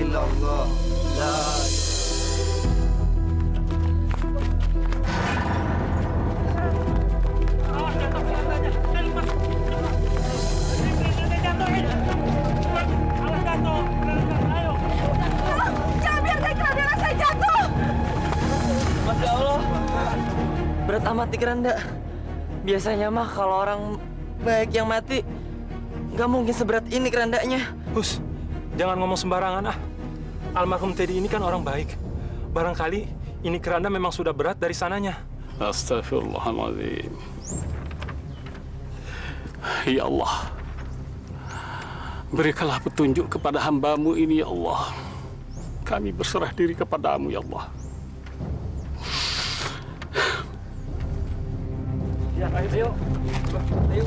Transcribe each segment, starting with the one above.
illallah. La Jangan biarkan keranda saya jatuh. Masya Allah. Berat amat di keranda. Biasanya mah kalau orang baik yang mati, nggak mungkin seberat ini kerandanya. Hus, jangan ngomong sembarangan ah. Almarhum Teddy ini kan orang baik. Barangkali ini keranda memang sudah berat dari sananya. Astagfirullahaladzim. Ya Allah, berikanlah petunjuk kepada hamba-Mu ini ya Allah. Kami berserah diri kepadamu ya Allah. Ya, ayo. Ayo.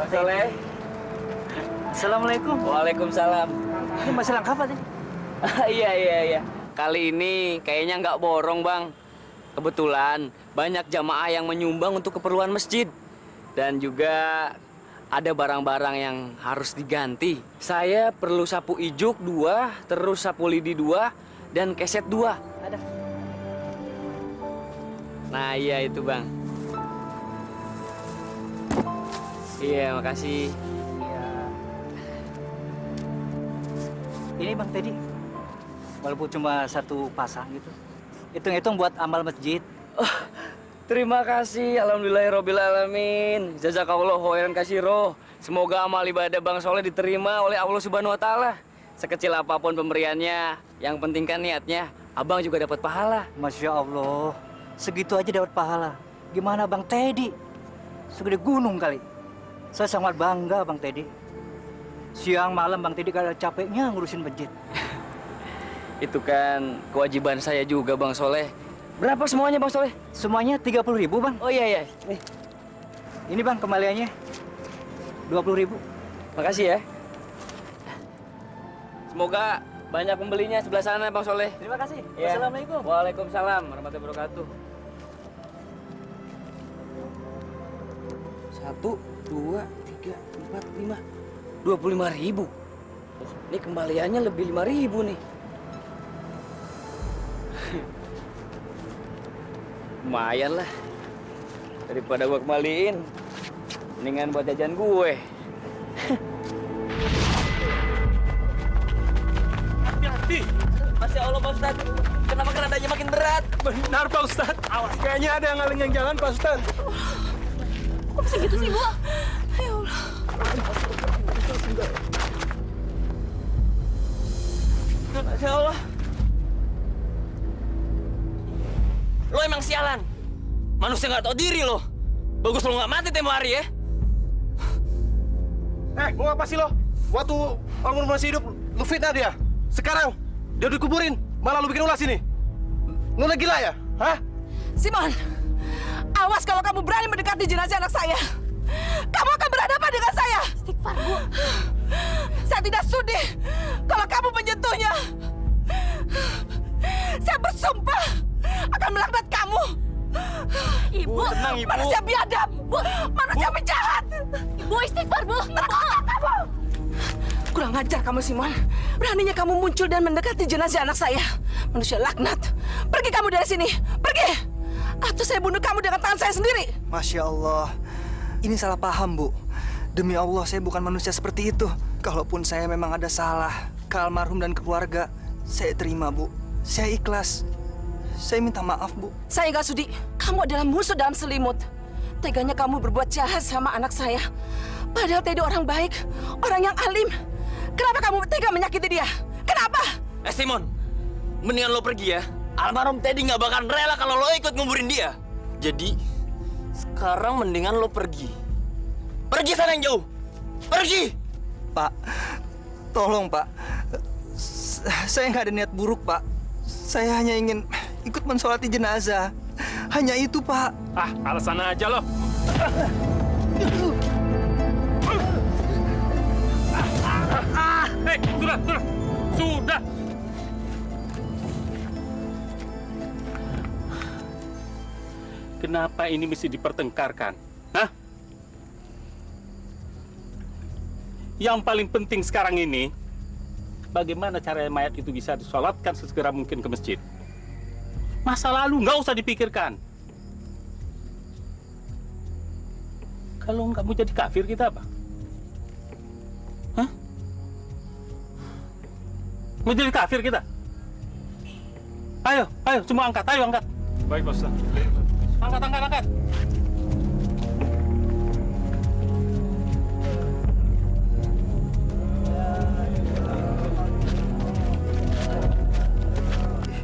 Soleh. Assalamualaikum. Waalaikumsalam. Ini masih lengkap aja. Iya. Kali ini kayaknya nggak borong, Bang. Kebetulan banyak jamaah yang menyumbang untuk keperluan masjid. Dan juga ada barang-barang yang harus diganti. Saya perlu sapu ijuk 2, terus sapu lidi 2, dan keset 2. Ada. Nah, iya itu, Bang. Iya, makasih. Iya. Ini Bang Teddy. Walaupun cuma 1 pasang gitu. Hitung-hitung buat amal masjid. Oh, terima kasih. Alhamdulillahirrabbilalamin. Jazakallah khairan katsiro. Semoga amal ibadah Bang Soleh diterima oleh Allah Subhanahu wa taala. Sekecil apapun pemberiannya, yang penting kan niatnya. Abang juga dapat pahala. Masya Allah. Segitu aja dapat pahala. Gimana Bang Teddy? Segede gunung kali. Saya sangat bangga Bang Teddy. Siang malam Bang Teddy kada capeknya ngurusin masjid. Itu kan kewajiban saya juga, Bang Soleh. Berapa semuanya, Bang Soleh? Semuanya 30.000 Bang. Oh iya. Nih, Ini Bang kembaliannya 20.000. makasih ya. Semoga banyak pembelinya sebelah sana, Bang Soleh. Terima kasih. Ya. Wassalamualaikum. Waalaikumsalam warahmatullahi wabarakatuh. 1, 2, 3, 4, 5. 25.000. Oh, ini kembaliannya lebih 5.000 nih. Lumayan lah. Daripada gua kembaliin, mendingan buat jajan gue. Hati-hati. Masya Allah, Pak Ustadz. Kenapa kerandanya makin berat? Benar Pak Ustadz. Awas. Kayaknya ada yang ngalengin jalan Pak Ustadz. Kok bisa gitu sih, Bu? Ya Allah. Masya Allah. Lo emang sialan. Manusia nggak tahu diri lo. Bagus lo nggak mati tempo hari ya. Mau apa sih lo? Waktu almarhum masih hidup, lu fitnah dia. Sekarang dia dikuburin, malah lu bikin ulah sini. Lu udah gila ya? Hah? Simon, awas kalau kamu berani mendekati jenazah anak saya. Kamu akan berhadapan dengan saya. Istighfar, Bu. Saya tidak sudi kalau kamu menyentuhnya. Saya bersumpah akan melaknat kamu. Ibu, tenang, Ibu. Manusia biadab, manusia penjahat. Ibu istighfar, Bu. Terkutuk kamu. Kurang ajar kamu, Simon. Beraninya kamu muncul dan mendekati jenazah anak saya. Manusia laknat. Pergi kamu dari sini. Pergi. Atau saya bunuh kamu dengan tangan saya sendiri. Masya Allah, ini salah paham, Bu. Demi Allah, saya bukan manusia seperti itu. Kalaupun saya memang ada salah ke almarhum dan keluarga, saya terima, Bu. Saya ikhlas. Saya minta maaf, Bu. Saya nggak sudi. Kamu adalah musuh dalam selimut. Teganya kamu berbuat jahat sama anak saya. Padahal Teddy orang baik, orang yang alim. Kenapa kamu tega menyakiti dia? Kenapa? Simon, mendingan lo pergi ya. Almarhum Teddy nggak bakalan rela kalau lo ikut nguburin dia. Jadi, sekarang mendingan lo pergi. Pergi sana yang jauh. Pergi! Pak, tolong, Pak. Saya nggak ada niat buruk, Pak. Saya hanya ingin ikut mensolati jenazah. Hanya itu, Pak. Ah, alasan aja lo. Hei, sudah. Kenapa ini mesti dipertengkarkan? Hah? Yang paling penting sekarang ini, bagaimana cara mayat itu bisa disolatkan sesegera mungkin ke masjid. Masa lalu nggak usah dipikirkan. Kalau nggak mau jadi kafir kita apa? Hah? Mau jadi kafir kita? Ayo, semua angkat, ayo angkat. Baik, Pak Ustaz. Angkat.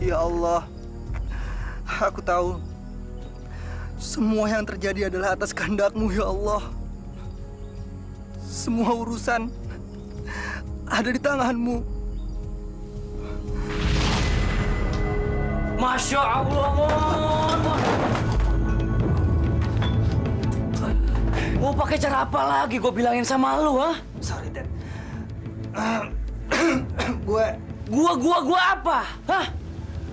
Ya Allah, aku tahu semua yang terjadi adalah atas kehendak-Mu, ya Allah. Semua urusan ada di tangan-Mu. Masya Allah, Mon. Mau pakai cara apa lagi gue bilangin sama lu, ha? Sorry, Dad. Gue Apa? Hah?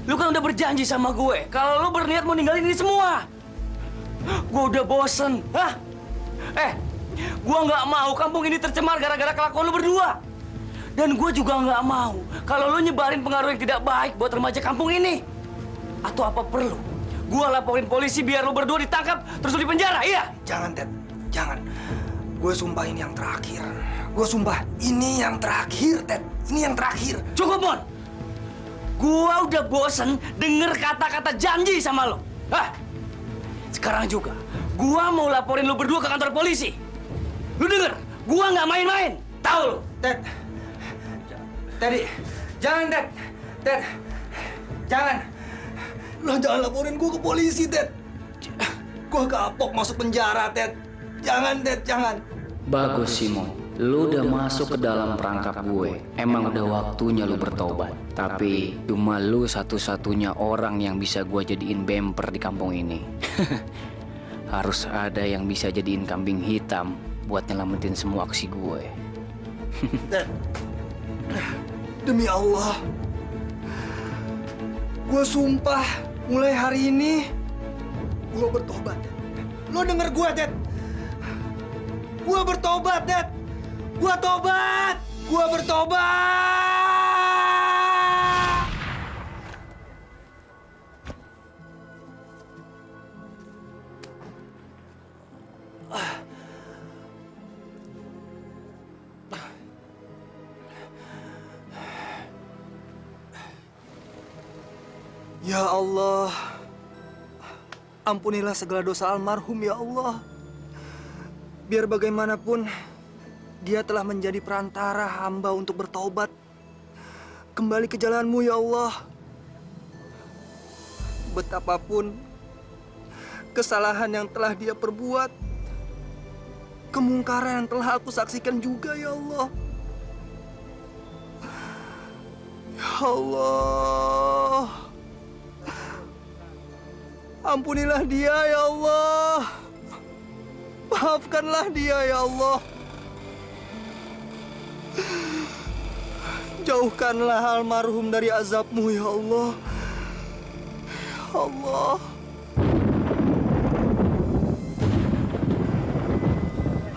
Lu kan udah berjanji sama gue kalau lu berniat mau ninggalin ini semua. Gue udah bosen, hah? Gue nggak mau kampung ini tercemar gara-gara kelakuan lu berdua. Dan gue juga nggak mau kalau lu nyebarin pengaruh yang tidak baik buat remaja kampung ini. Atau apa perlu? Gue laporin polisi biar lu berdua ditangkap terus lu dipenjara, iya? Jangan, Dad. Jangan. Gue sumpah ini yang terakhir. Gue sumpah ini yang terakhir, Dad. Ini yang terakhir. Cukup, Mon. Gua udah bosen denger kata-kata janji sama lo. Hah? Sekarang juga, gua mau laporin lo berdua ke kantor polisi. Lu denger, gua nggak main-main. Tahu lo? Dad. Teddy. Jangan, Dad. Dad. Jangan. Lo jangan laporin gue ke polisi, Dad. Gue kapok masuk penjara, Dad. Jangan, Dad. Jangan. Bagus, Simon. Lu udah masuk ke dalam perangkap gue. Emang udah waktunya lu bertobat. Tapi cuma lu satu-satunya orang yang bisa gue jadiin bemper di kampung ini. Harus ada yang bisa jadiin kambing hitam buat nyelamatin semua aksi gue. Dad. Demi Allah. Gue sumpah mulai hari ini gue bertobat. Lo denger gue, Dad. Gue bertobat, Dad. Gue tobat. Gue bertobat. Ya Allah, ampunilah segala dosa almarhum ya Allah. Biar bagaimanapun, dia telah menjadi perantara hamba untuk bertaubat. Kembali ke jalan-Mu ya Allah. Betapapun kesalahan yang telah dia perbuat, kemungkaran yang telah aku saksikan juga ya Allah. Allah. Ampunilah dia ya Allah. Maafkanlah dia ya Allah. Jauhkanlah almarhum dari azab-Mu ya Allah. Ya Allah.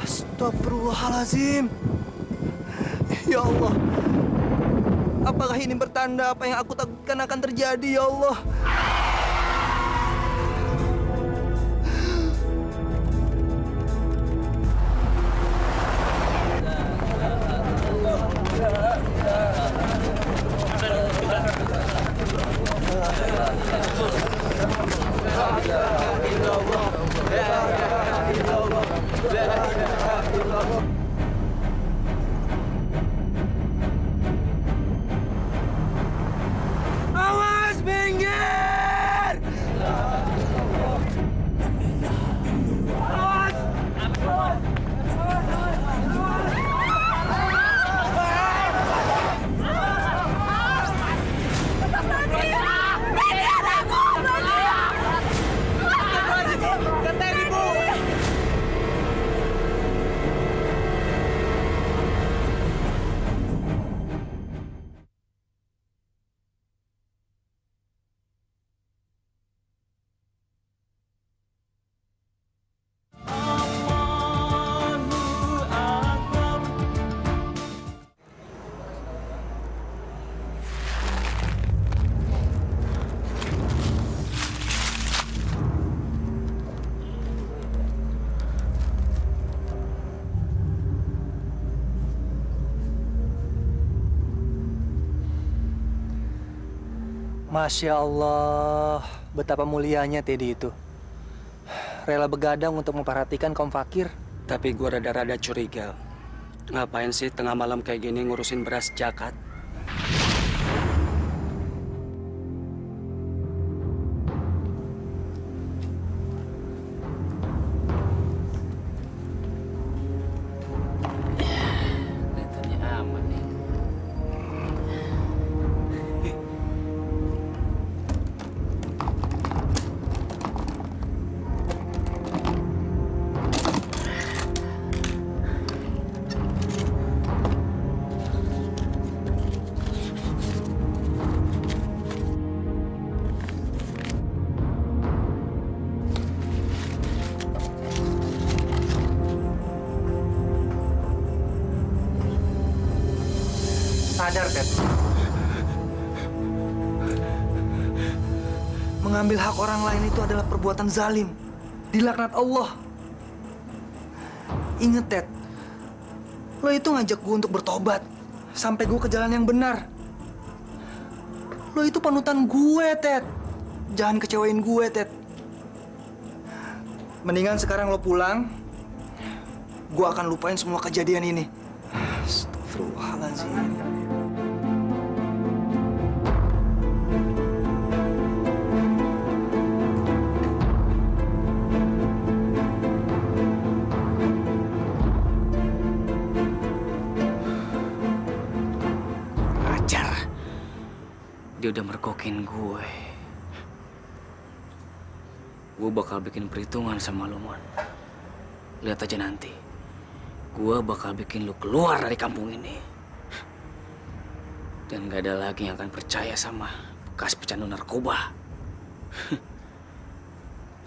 Astagfirullahalazim. Ya Allah. Apakah ini bertanda apa yang aku takutkan akan terjadi ya Allah? Awas minggir! Masya Allah, betapa mulianya Teddy itu. Rela begadang untuk memperhatikan kaum fakir. Tapi gue rada-rada curiga. Ngapain sih tengah malam kayak gini ngurusin beras zakat? Kelihatannya aman nih. Sadar, Ted. Mengambil hak orang lain itu adalah perbuatan zalim. Dilaknat Allah. Ingat, Ted. Lo itu ngajak gue untuk bertobat. Sampai gue ke jalan yang benar. Lo itu panutan gue, Ted. Jangan kecewain gue, Ted. Mendingan sekarang lo pulang. Gue akan lupain semua kejadian ini. Astagfirullahaladzim. Ajar. Dia udah mergokin gue. Gue bakal bikin perhitungan sama lu, Mon. Lihat aja nanti. Gue bakal bikin lu keluar dari kampung ini. Dan gak ada lagi yang akan percaya sama bekas pecandu narkoba.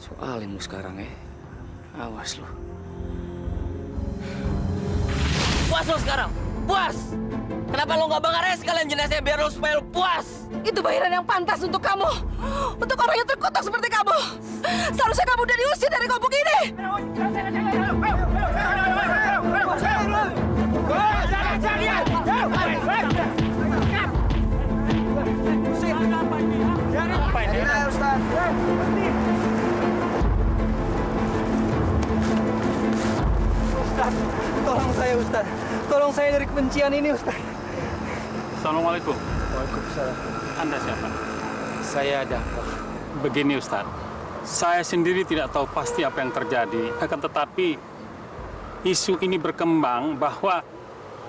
Soalin lu sekarang ya. Awas lu. Puas lu sekarang! Puas! Kenapa lu gak bakar sekalian jenazahnya biar lu supaya lu puas? Itu bayaran yang pantas untuk kamu. Untuk orang yang terkutuk seperti kamu. Seharusnya kamu udah diusir dari kampung ini. Ustaz, tolong saya, Ustaz. Tolong saya dari kebencian ini, Ustaz. Assalamualaikum. Waalaikumsalam. Anda siapa? Saya Daftar. Begini Ustaz, saya sendiri tidak tahu pasti apa yang terjadi. Akan tetapi isu ini berkembang bahwa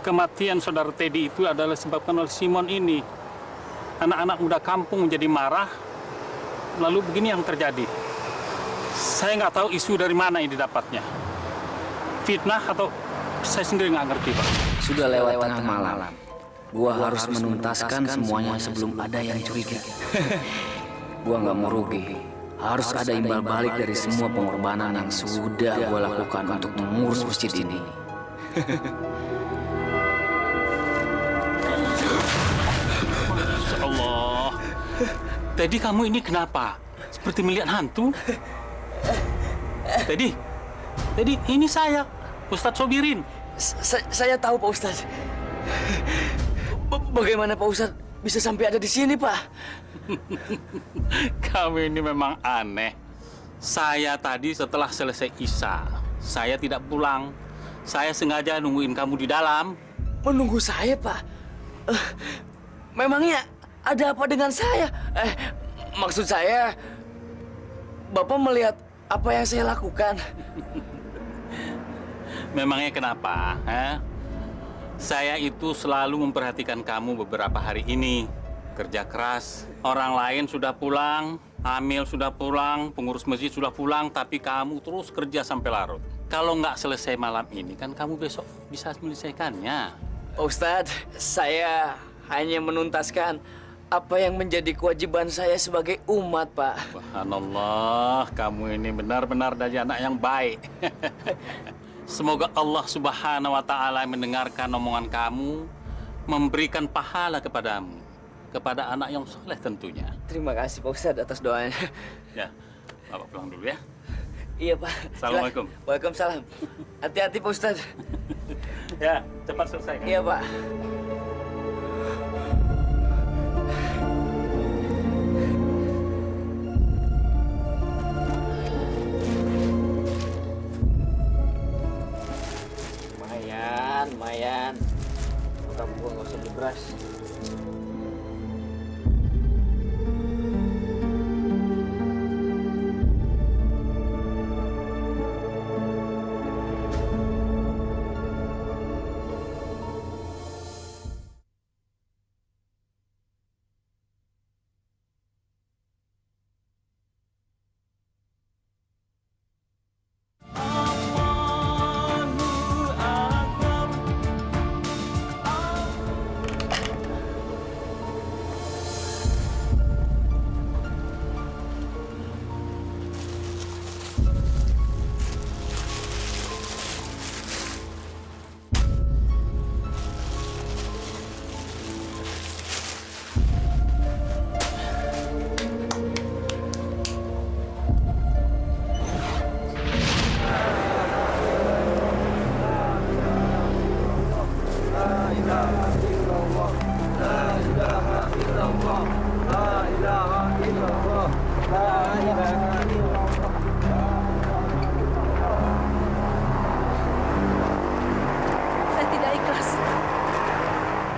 kematian saudara Teddy itu adalah disebabkan oleh Simon ini. anak-anak muda kampung menjadi marah, lalu begini yang terjadi. Saya nggak tahu isu dari mana ini dapatnya. Fitnah atau saya sendiri nggak ngerti, Pak. Sudah lewat tengah malam. Gua harus menuntaskan semuanya sebelum ada yang curiga. Gua nggak mau rugi. Harus ada imbal balik dari semua pengorbanan yang sudah gua lakukan untuk mengurus masjid ini. Masya Allah. Teddy, kamu ini kenapa? Seperti melihat hantu. Teddy, ini saya, Ustadz Sobirin. Saya tahu, Pak Ustadz. Bagaimana Pak Ustadz bisa sampai ada di sini, Pak? Kamu ini memang aneh. Saya tadi setelah selesai Isya, saya tidak pulang. Saya sengaja nungguin kamu di dalam. Menunggu saya, Pak? Memangnya ada apa dengan saya? Maksud saya, Bapak melihat apa yang saya lakukan. Memangnya kenapa? Saya itu selalu memperhatikan kamu beberapa hari ini. Kerja keras, orang lain sudah pulang, Amil sudah pulang, pengurus masjid sudah pulang, tapi kamu terus kerja sampai larut. Kalau nggak selesai malam ini, kan kamu besok bisa menyelesaikannya. Pak Ustadz, saya hanya menuntaskan apa yang menjadi kewajiban saya sebagai umat, Pak. Subhanallah, kamu ini benar-benar dari anak yang baik. Semoga Allah Subhanahu wa Ta'ala mendengarkan omongan kamu, memberikan pahala kepadamu, kepada anak yang soleh tentunya. Terima kasih Pak Ustadz atas doanya. Ya, Bapak pulang dulu ya. Iya, Pak. Assalamualaikum. Waalaikumsalam. Hati-hati Pak Ustadz. Ya, cepat selesaikan. Iya, Pak. Lumayan. Kamu gua nggak usah beli beras.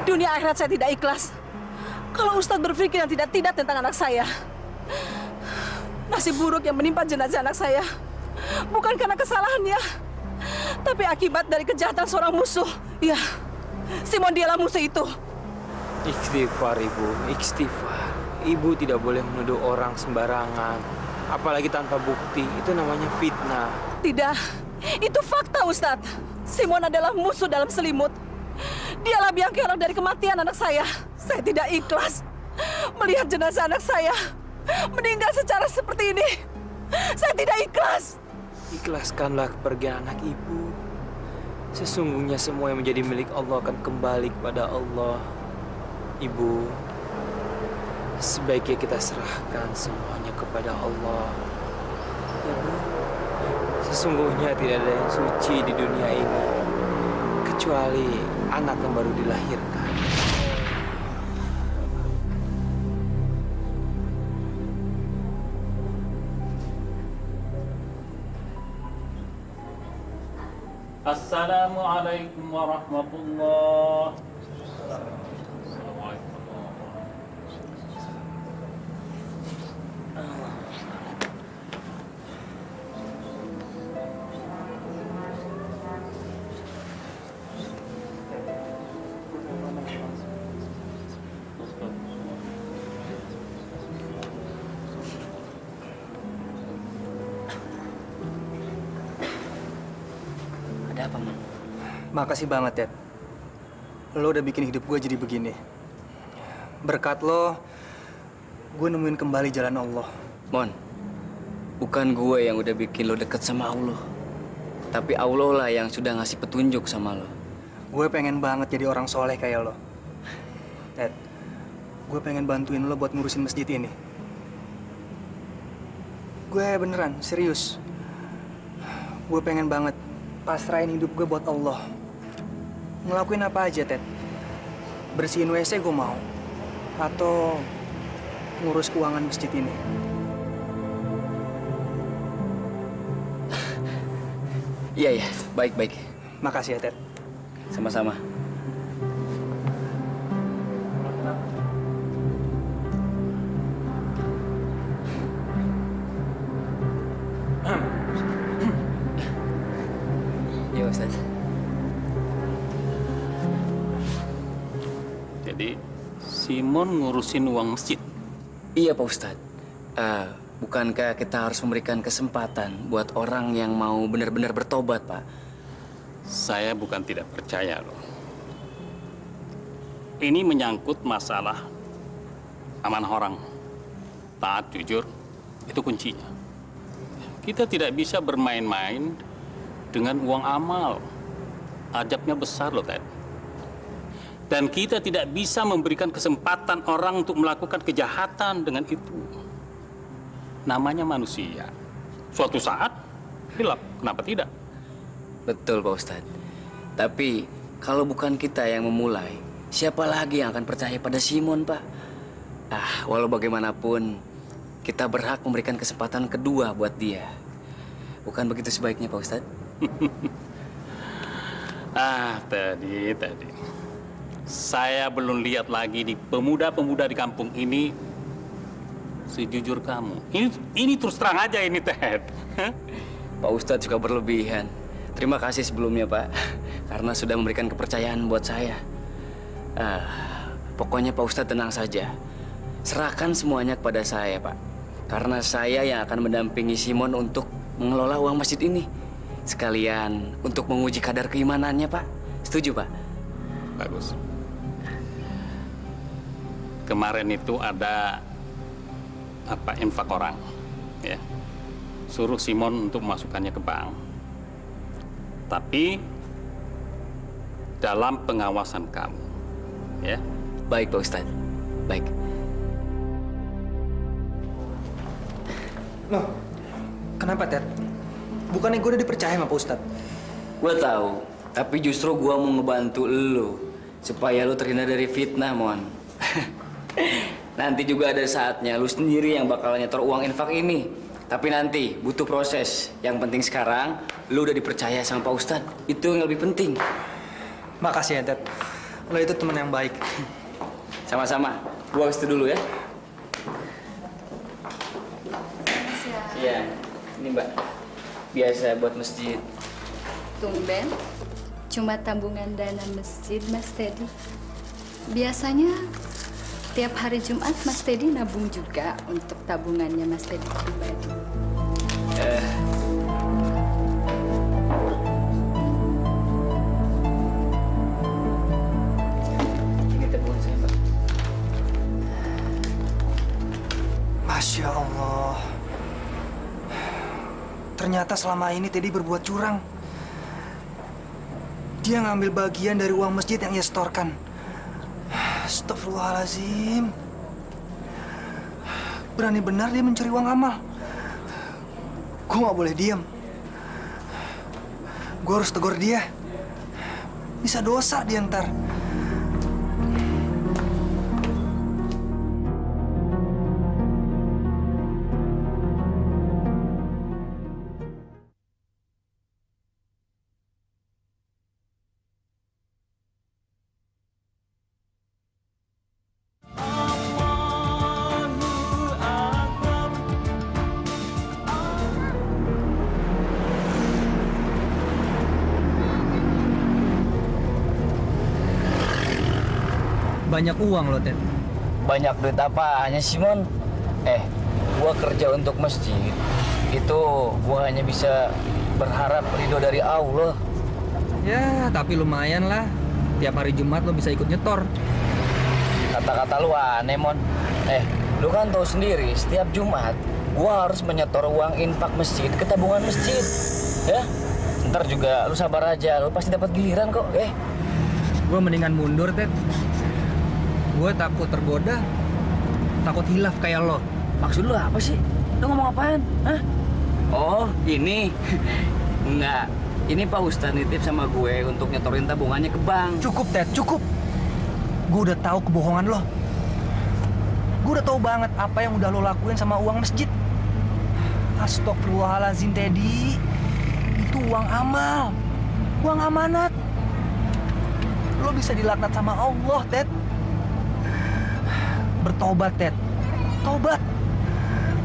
Dunia akhirat saya tidak ikhlas. Kalau Ustadz berpikir yang tidak-tidak tentang anak saya. Nasib buruk yang menimpa jenazah anak saya bukan karena kesalahannya, tapi akibat dari kejahatan seorang musuh. Ya, Simon dialah musuh itu. Istighfar, Ibu. Istighfar. Ibu tidak boleh menuduh orang sembarangan. Apalagi tanpa bukti. Itu namanya fitnah. Tidak, itu fakta Ustadz. Simon adalah musuh dalam selimut. Dialah biang kerok dari kematian anak saya. Saya tidak ikhlas melihat jenazah anak saya meninggal secara seperti ini. Saya tidak ikhlas. Ikhlaskanlah kepergian anak Ibu. Sesungguhnya semua yang menjadi milik Allah akan kembali kepada Allah. Ibu, sebaiknya kita serahkan semuanya kepada Allah. Ya, Bu. Sesungguhnya tidak ada yang suci di dunia ini kecuali anak yang baru dilahirkan. Assalamualaikum warahmatullahi apa, Mon? Makasih banget, Ted. Lo udah bikin hidup gue jadi begini. Berkat lo, gue nemuin kembali jalan Allah. Mon, bukan gue yang udah bikin lo deket sama Allah. Tapi Allah lah yang sudah ngasih petunjuk sama lo. Gue pengen banget jadi orang soleh kayak lo. Ted, gue pengen bantuin lo buat ngurusin masjid ini. Gue beneran, serius. Gue pengen banget pasrahin hidup gue buat Allah. Ngelakuin apa aja, Ted. Bersihin WC gue mau. Atau ngurus keuangan masjid ini. Iya, baik-baik. Makasih ya, Ted. Sama-sama. Iya, Ustaz. Jadi, Simon ngurusin uang masjid. Iya, Pak Ustadz. Bukankah kita harus memberikan kesempatan buat orang yang mau benar-benar bertobat, Pak? Saya bukan tidak percaya loh. Ini menyangkut masalah amanah orang. Taat, jujur, itu kuncinya. Kita tidak bisa bermain-main dengan uang amal. Ajabnya besar loh, Ted. Dan kita tidak bisa memberikan kesempatan orang untuk melakukan kejahatan dengan itu. Namanya manusia. Suatu saat, hilap. Kenapa tidak? Betul, Pak Ustadz. Tapi kalau bukan kita yang memulai, siapa lagi yang akan percaya pada Simon, Pak? Walau bagaimanapun, kita berhak memberikan kesempatan kedua buat dia. Bukan begitu sebaiknya, Pak Ustadz? Tadi. Saya belum lihat lagi di pemuda-pemuda di kampung ini sejujur kamu. Ini terus terang aja ini, Ted. Pak Ustadz juga berlebihan. Terima kasih sebelumnya, Pak. Karena sudah memberikan kepercayaan buat saya. Pokoknya Pak Ustadz tenang saja. Serahkan semuanya kepada saya, Pak. Karena saya yang akan mendampingi Simon untuk mengelola uang masjid ini. Sekalian untuk menguji kadar keimanannya, Pak. Setuju, Pak? Bagus. Kemarin itu ada infak orang, ya. Suruh Simon untuk memasukkannya ke bank. Tapi dalam pengawasan kamu, ya. Baik, Pak Ustadz. Baik. Loh, kenapa, Ted? Bukannya gue udah dipercaya sama Pak Ustadz? Gue tahu, tapi justru gue mau ngebantu lo supaya lo terhindar dari fitnah, Mon. Nanti juga ada saatnya lu sendiri yang bakal nyetor uang infak ini. Tapi nanti butuh proses. Yang penting sekarang lu udah dipercaya sama Pak Ustadz. Itu yang lebih penting. Makasih ya, Ted. Lo itu teman yang baik. Sama-sama. Gua ke situ dulu ya. Iya. Ini, Mbak. Biasa buat masjid. Tumben, cuma tabungan dana masjid, Mas Teddy. Biasanya tiap hari Jumat Mas Teddy nabung juga untuk tabungannya Mas Teddy pribadi. Ini tabungan saya, Mbak. Masya Allah. Ternyata selama ini Teddy berbuat curang. Dia ngambil bagian dari uang masjid yang ia setorkan. Astagfirullahaladzim. Berani benar dia mencuri uang amal. Gue gak boleh diam. Gue harus tegur dia. Bisa dosa dia ntar. Banyak uang loh, Ted. Banyak duit apaannya, Simon? Gua kerja untuk masjid. Itu gua hanya bisa berharap ridho dari Allah. Ya, tapi lumayan lah. Tiap hari Jumat lo bisa ikut nyetor. Kata-kata lu aneh, Mon. Lu kan tahu sendiri, setiap Jumat gua harus menyetor uang infak masjid ke tabungan masjid. Ya? Ntar juga lu sabar aja, lu pasti dapat giliran kok. Gue mendingan mundur, Ted. Gue takut tergoda, takut hilaf kayak lo. Maksud lu apa sih? Lu ngomong apaan? Hah? Oh, ini. Enggak. Ini Pak Ustadz nitip sama gue untuk nyetorin tabungannya ke bank. Cukup, Ted, cukup. Gue udah tahu kebohongan lo. Gue udah tahu banget apa yang udah lo lakuin sama uang masjid. Astagfirullahaladzim, Teddy. Itu uang amal. Uang amanat. Lo bisa dilaknat sama Allah, Ted. Bertobat, Ted. Tobat.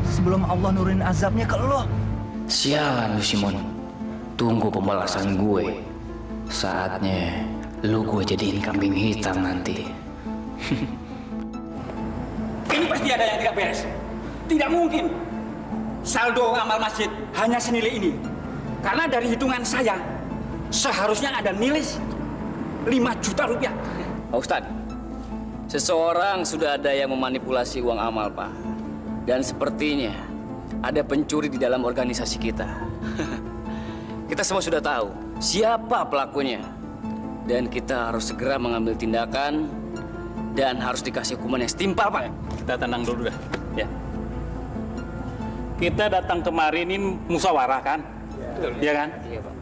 Sebelum Allah nurunin azabnya ke lo. Sialan lu, Simon. Tunggu pembalasan gue. Saatnya lu gue jadiin kambing hitam nanti. Ini pasti ada yang tidak beres. Tidak mungkin saldo amal masjid hanya senilai ini. Karena dari hitungan saya, seharusnya ada nilai 5 juta rupiah. Pak Ustadz, seseorang sudah ada yang memanipulasi uang amal, Pak. Dan sepertinya ada pencuri di dalam organisasi kita. Kita semua sudah tahu siapa pelakunya. Dan kita harus segera mengambil tindakan dan harus dikasih hukuman yang setimpal, Pak. Kita tenang dulu dah, ya. Kita datang kemarin ini musyawarah kan? Iya kan? Iya, Pak.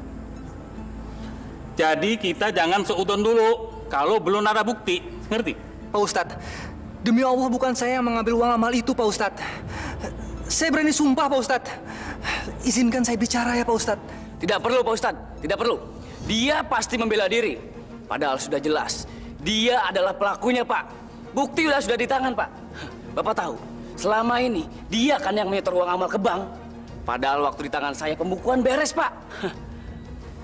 Jadi kita jangan seudon dulu kalau belum ada bukti, ngerti? Pak Ustadz, demi Allah bukan saya yang mengambil uang amal itu, Pak Ustadz. Saya berani sumpah, Pak Ustadz. Izinkan saya bicara ya, Pak Ustadz. Tidak perlu, Pak Ustadz. Tidak perlu. Dia pasti membela diri. Padahal sudah jelas. Dia adalah pelakunya, Pak. Bukti sudah di tangan, Pak. Bapak tahu, selama ini dia kan yang menyetor uang amal ke bank. Padahal waktu di tangan saya pembukuan beres, Pak.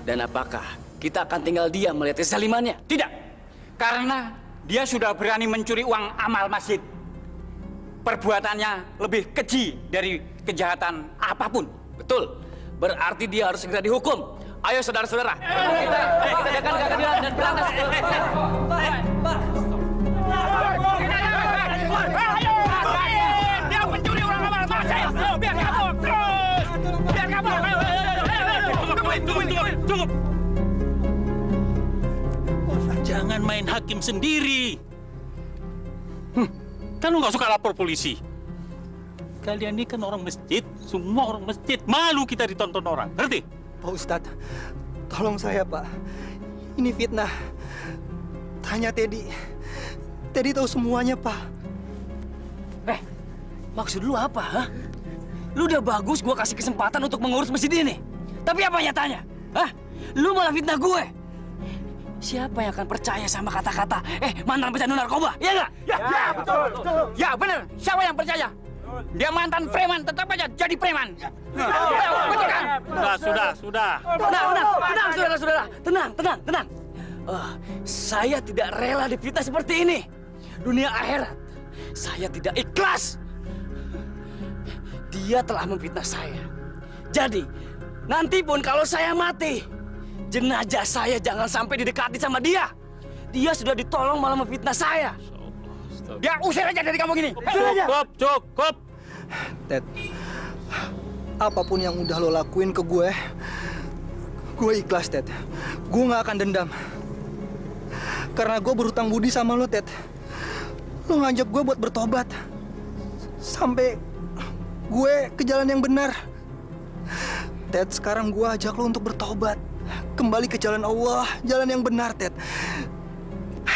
Dan apakah kita akan tinggal diam melihat kesalimannya? Tidak. Karena dia sudah berani mencuri uang amal masjid. Perbuatannya lebih keji dari kejahatan apapun. Betul. Berarti dia harus segera dihukum. Ayo saudara-saudara. Kita adakan keadilan dan berantas. Dia mencuri uang amal masjid. Biar kabur terus. Biar kabur. Cukup. Jangan main hakim sendiri. Kan lu nggak suka lapor polisi. Kalian ini kan orang masjid, semua orang masjid. Malu kita ditonton orang, ngerti? Pak Ustadz, tolong saya, Pak. Ini fitnah. Tanya Teddy. Teddy tahu semuanya, Pak. Maksud lu apa, ha? Lu udah bagus gua kasih kesempatan untuk mengurus masjid ini. Tapi apa nyatanya? Hah? Lu malah fitnah gue. Siapa yang akan percaya sama kata-kata mantan pecandu narkoba? Iya nggak? Ya, betul. Ya, benar. Siapa yang percaya? Dia mantan preman, tetap aja jadi preman. Betul kan? Sudah. Tenang, saudara-saudara. Tenang. Saya tidak rela difitnah seperti ini. Dunia akhirat, saya tidak ikhlas. Dia telah memfitnah saya. Jadi, nanti pun kalau saya mati, jenazah saya jangan sampai didekati sama dia. Dia sudah ditolong malah memfitnah saya. Dia usir aja dari kampung ini. Cukup. Ted, apapun yang udah lo lakuin ke gue ikhlas, Ted. Gue nggak akan dendam. Karena gue berhutang budi sama lo, Ted. Lo ngajak gue buat bertobat. Sampai gue ke jalan yang benar. Ted, sekarang gue ajak lo untuk bertobat. Kembali ke jalan Allah, jalan yang benar, Ted.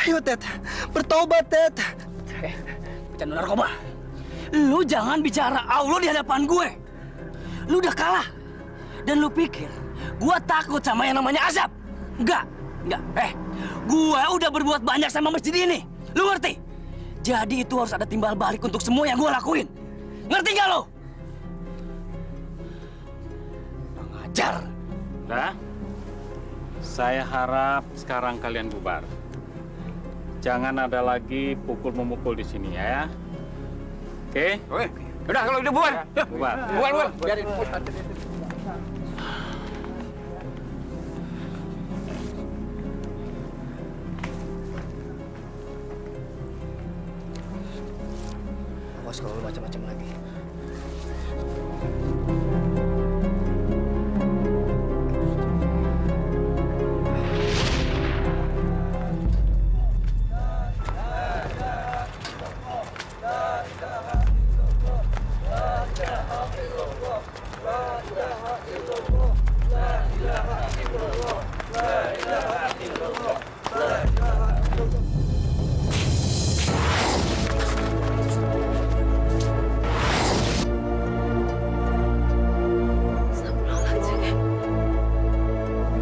Ayo, Ted. Bertobat, Ted. Pecandu narkoba. Lu jangan bicara Allah di hadapan gue. Lu udah kalah. Dan lu pikir gue takut sama yang namanya azab? Enggak. Gue udah berbuat banyak sama masjid ini. Lu ngerti? Jadi itu harus ada timbal balik untuk semua yang gue lakuin. Ngerti gak lo? Pengajar. Nah, saya harap sekarang kalian bubar. Jangan ada lagi pukul-memukul di sini ya. Oke? Udah kalau udah bubar. Bubar. Bubar. Biarin. Awas kalau lu macam-macam lagi.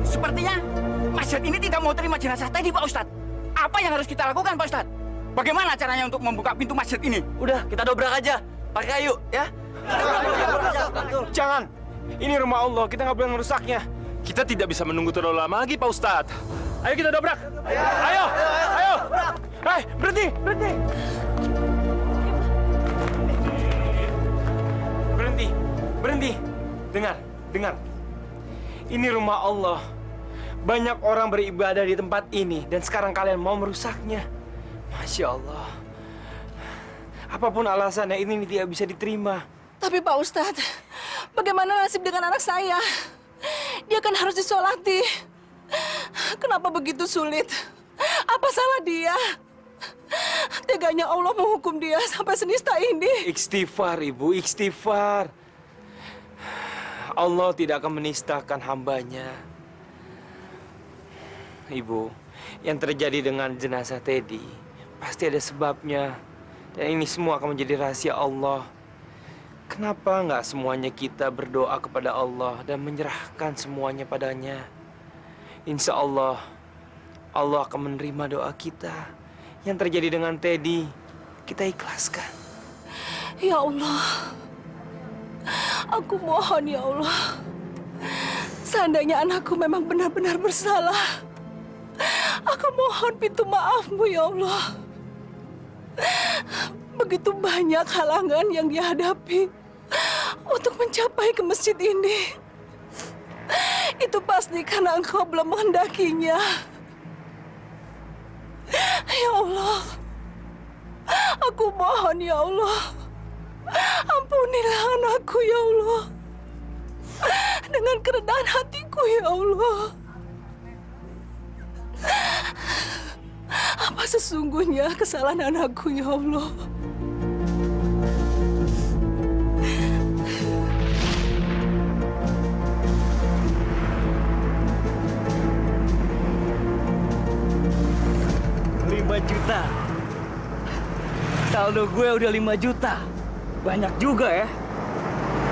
Sepertinya masjid ini tidak mau terima jenazah tadi, Pak Ustadz. Apa yang harus kita lakukan, Pak Ustadz? Bagaimana caranya untuk membuka pintu masjid ini? Udah, kita dobrak aja. Pakai kayu, ya. Jangan. Ini rumah Allah, kita nggak boleh merusaknya. Kita tidak bisa menunggu terlalu lama lagi, Pak Ustadz. Ayo kita dobrak. Ayo. Hei, berhenti. Berhenti. Dengar. Ini rumah Allah. Banyak orang beribadah di tempat ini, dan sekarang kalian mau merusaknya. Masya Allah. Apapun alasannya, ini tidak bisa diterima. Tapi Pak Ustadz, bagaimana nasib dengan anak saya? Dia kan harus disolati. Kenapa begitu sulit? Apa salah dia? Teganya Allah menghukum dia sampai senista ini. Istighfar, Ibu, istighfar. Allah tidak akan menistakan hambanya. Ibu, yang terjadi dengan jenazah Teddy pasti ada sebabnya. Dan ini semua akan menjadi rahasia Allah. Kenapa nggak semuanya kita berdoa kepada Allah dan menyerahkan semuanya padanya? Insya Allah, Allah akan menerima doa kita. Yang terjadi dengan Teddy, kita ikhlaskan. Ya Allah, aku mohon ya Allah. Seandainya anakku memang benar-benar bersalah, aku mohon pintu maaf-Mu ya Allah. Begitu banyak halangan yang dihadapi untuk mencapai ke masjid ini. Itu pasti karena Engkau belum menghendakinya. Ya Allah, aku mohon ya Allah, ampunilah anakku ya Allah. Dengan kerendahan hatiku ya Allah. Apa sesungguhnya kesalahan anakku ya Allah? Juta. Saldo gue udah 5 juta. Banyak juga ya.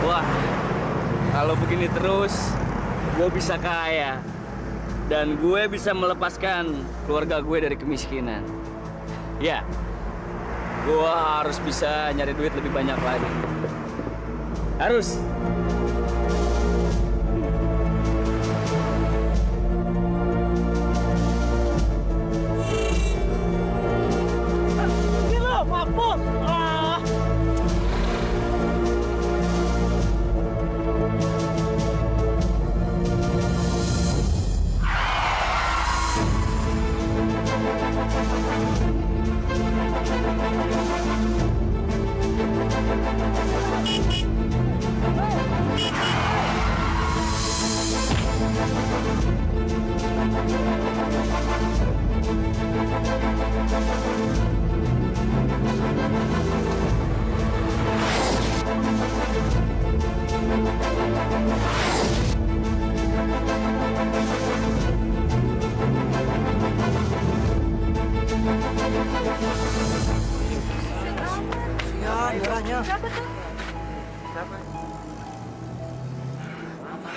Wah, kalau begini terus, gue bisa kaya. Dan gue bisa melepaskan keluarga gue dari kemiskinan. Ya, gue harus bisa nyari duit lebih banyak lagi. Harus.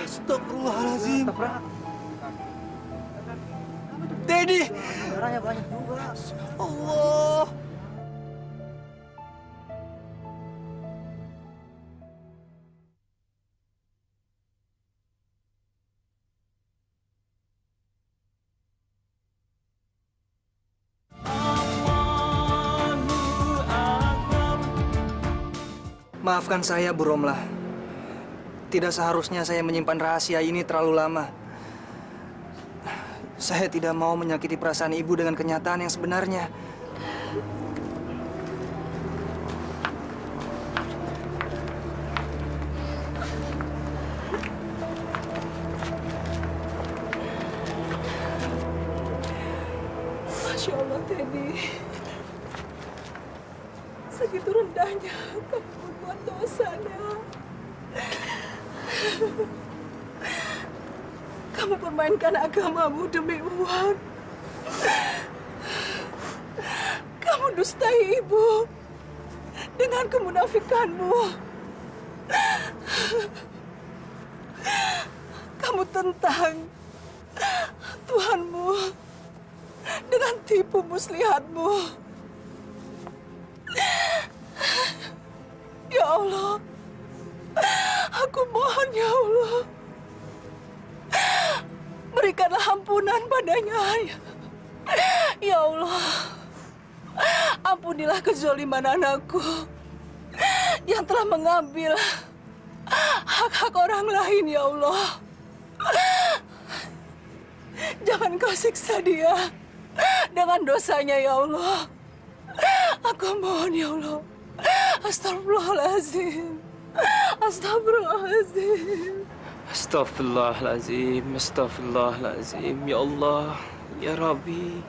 Astagfirullahaladzim. Teddy! Darahnya banyak juga. Allah! Maafkan saya, Bu Romlah. Tidak seharusnya saya menyimpan rahasia ini terlalu lama. Saya tidak mau menyakiti perasaan Ibu dengan kenyataan yang sebenarnya. Teddy, segitu rendahnya kamu berbuat dosa, nak. Kamu permainkan agamamu demi uang. Kamu dustai ibu dengan kemunafikanmu. Kamu tentang Tuhanmu dengan tipu muslihatmu. Ya Allah, aku mohon ya Allah, berikanlah ampunan padanya. Ya Allah, ampunilah kezaliman anakku yang telah mengambil hak-hak orang lain, ya Allah. Jangan kau siksa dia dengan dosanya, ya Allah. Aku mohon, ya Allah. Astagfirullahaladzim. Astagfirullahaladzim. Astagfirullahalazim, astagfirullahalazim. Ya Allah, ya Rabbi,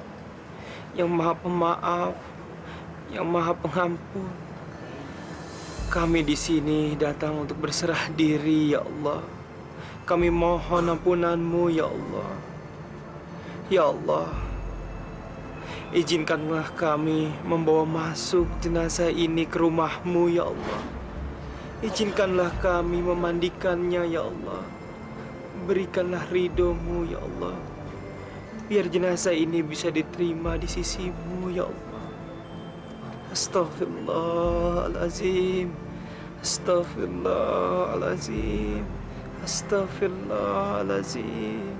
yang Maha Pemaaf, yang Maha Pengampun. Kami di sini datang untuk berserah diri, ya Allah. Kami mohon ampunan-Mu, ya Allah. Ya Allah, izinkanlah kami membawa masuk jenazah ini ke rumah-Mu, ya Allah. Izinkanlah kami memandikannya, ya Allah. Berikanlah ridho-Mu, ya Allah. Biar jenazah ini bisa diterima di sisi-Mu, ya Allah. Astaghfirullahalazim. Astaghfirullahalazim. Astaghfirullahalazim.